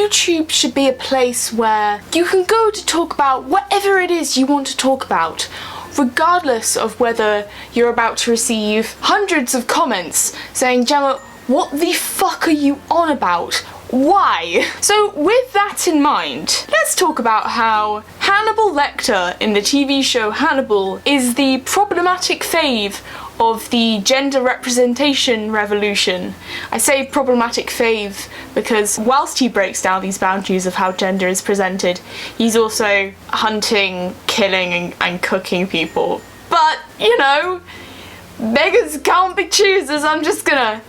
YouTube should be a place where you can go to talk about whatever it is you want to talk about, regardless of whether you're about to receive hundreds of comments saying, Gemma, what the fuck are you on about? Why? So with that in mind, let's talk about how Hannibal Lecter in the TV show Hannibal is the problematic Fave of the gender representation revolution. I say problematic Fave because whilst he breaks down these boundaries of how gender is presented, he's also hunting, killing and cooking people. But, you know, beggars can't be choosers. I'm just gonna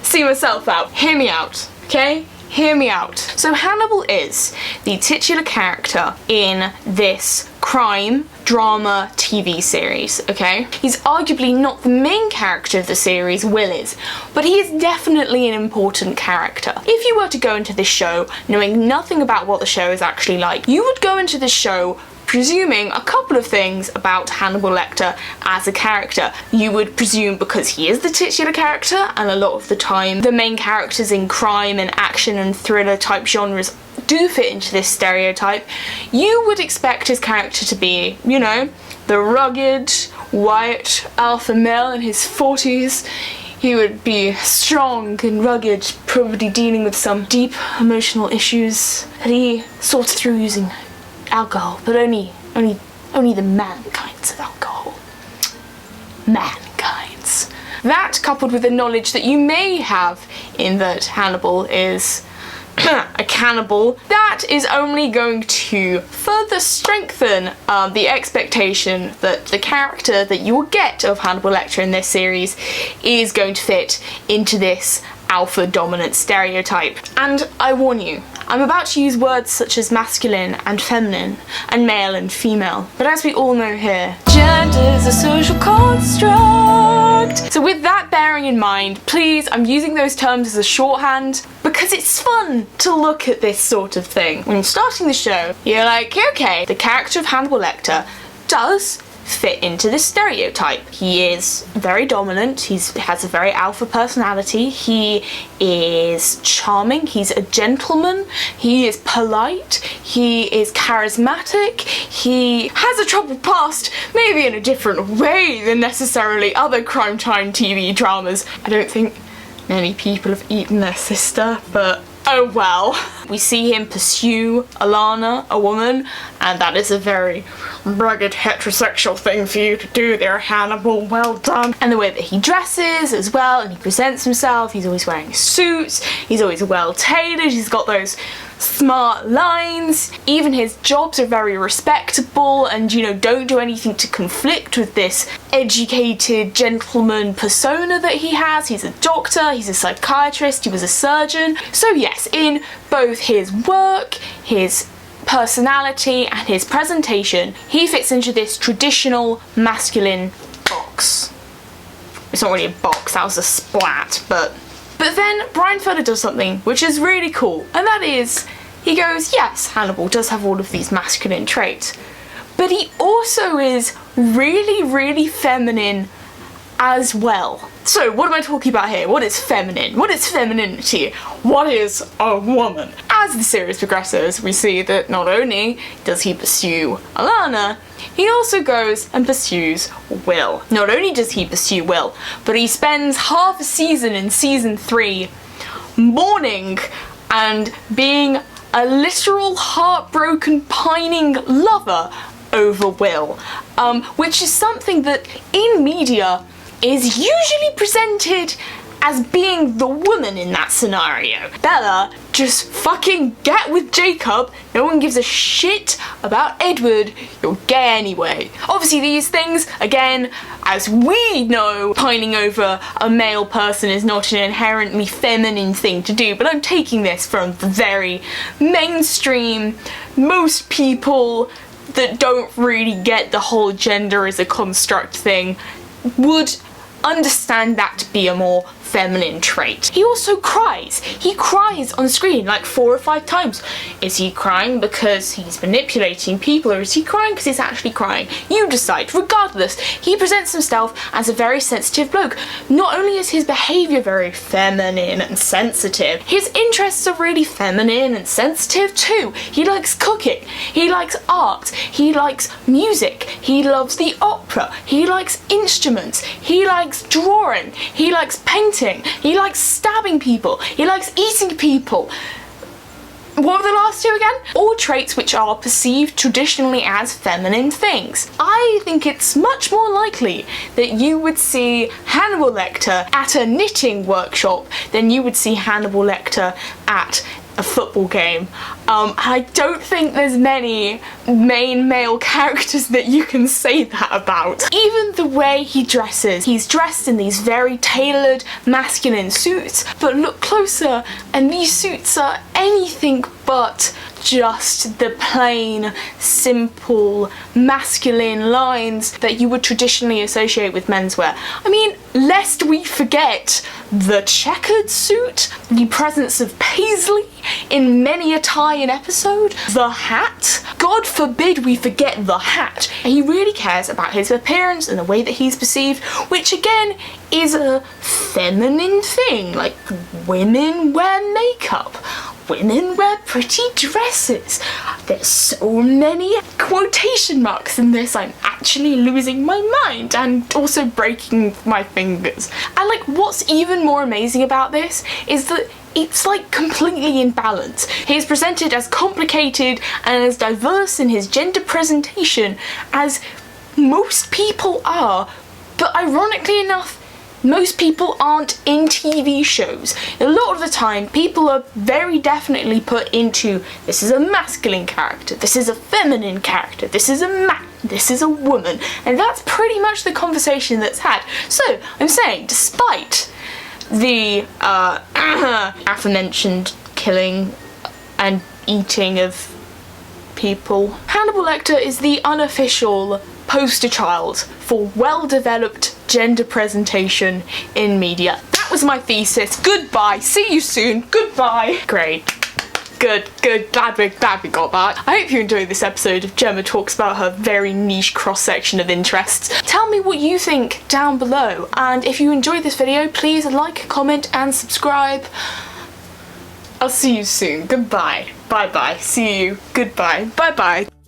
see myself out. Hear me out, okay? Hear me out. So Hannibal is the titular character in this crime drama TV series, okay? He's arguably not the main character of the series, Will is, but he is definitely an important character. If you were to go into this show knowing nothing about what the show is actually like, you would go into this show presuming a couple of things about Hannibal Lecter as a character. You would presume because he is the titular character, and a lot of the time the main characters in crime and action and thriller type genres do fit into this stereotype, you would expect his character to be, you know, the rugged, white alpha male in his 40s. He would be strong and rugged, probably dealing with some deep emotional issues that he sorts through using alcohol, but only the mankind's of alcohol. Mankind's. That, coupled with the knowledge that you may have in that Hannibal is a cannibal, that is only going to further strengthen the expectation that the character that you will get of Hannibal Lecter in this series is going to fit into this alpha dominant stereotype. And I warn you, I'm about to use words such as masculine and feminine and male and female, but as we all know here, gender is a social construct. So with that bearing in mind, please, I'm using those terms as a shorthand because it's fun to look at this sort of thing. When you're starting the show, you're like, okay, the character of Hannibal Lecter does fit into this stereotype. He is very dominant, he has a very alpha personality, he is charming, he's a gentleman, he is polite, he is charismatic, he has a troubled past, maybe in a different way than necessarily other crime time TV dramas. I don't think many people have eaten their sister, but oh well. We see him pursue Alana, a woman, and that is a very rugged heterosexual thing for you to do there, Hannibal, well done. And the way that he dresses as well, and he presents himself, he's always wearing suits, he's always well tailored, he's got those smart lines, even his jobs are very respectable and, you know, don't do anything to conflict with this educated gentleman persona that he has. He's a doctor, he's a psychiatrist, he was a surgeon. So yes, in both his work, his personality and his presentation, he fits into this traditional masculine box. It's not really a box, that was a splat, but then Brian Fuller does something which is really cool, and that is, he goes, yes, Hannibal does have all of these masculine traits, but he also is really, really feminine as well. So what am I talking about here? What is feminine? What is femininity? What is a woman? As the series progresses, we see that not only does he pursue Alana, he also goes and pursues Will. Not only does he pursue Will, but he spends half a season in season 3 mourning and being a literal heartbroken, pining lover over Will, which is something that in media is usually presented as being the woman in that scenario. Bella, just fucking get with Jacob. No one gives a shit about Edward. You're gay anyway. Obviously these things, again, as we know, pining over a male person is not an inherently feminine thing to do, but I'm taking this from the very mainstream, most people that don't really get the whole gender as a construct thing would understand that to be a more feminine trait. He also cries. He cries on screen like 4 or 5 times. Is he crying because he's manipulating people, or is he crying because he's actually crying? You decide. Regardless, he presents himself as a very sensitive bloke. Not only is his behaviour very feminine and sensitive, his interests are really feminine and sensitive too. He likes cooking, he likes art, he likes music, he loves the opera, he likes instruments, he likes drawing, he likes painting, he likes stabbing people, he likes eating people. What were the last 2 again? All traits which are perceived traditionally as feminine things. I think it's much more likely that you would see Hannibal Lecter at a knitting workshop than you would see Hannibal Lecter at a football game. I don't think there's many main male characters that you can say that about. Even the way he dresses, he's dressed in these very tailored masculine suits, but look closer and these suits are anything but just the plain, simple, masculine lines that you would traditionally associate with menswear. I mean, lest we forget the checkered suit, the presence of paisley in many a tie-in episode, the hat. God forbid we forget the hat. He really cares about his appearance and the way that he's perceived, which again is a feminine thing. Like, women wear makeup, women wear pretty dresses. There's so many quotation marks in this, I'm actually losing my mind and also breaking my fingers. And like, what's even more amazing about this is that it's like completely in balance. He's presented as complicated and as diverse in his gender presentation as most people are, but ironically enough, most people aren't in TV shows. A lot of the time, people are very definitely put into, this is a masculine character, this is a feminine character, this is a woman, and that's pretty much the conversation that's had. So, I'm saying, despite the aforementioned killing and eating of people, Hannibal Lecter is the unofficial poster child for well-developed gender presentation in media. That was my thesis. Goodbye. See you soon. Goodbye. Great. Good. Glad we got that. I hope you enjoyed this episode of Gemma talks about her very niche cross-section of interests. Tell me what you think down below, and if you enjoyed this video, please like, comment, and subscribe. I'll see you soon. Goodbye. Bye-bye. See you. Goodbye. Bye-bye.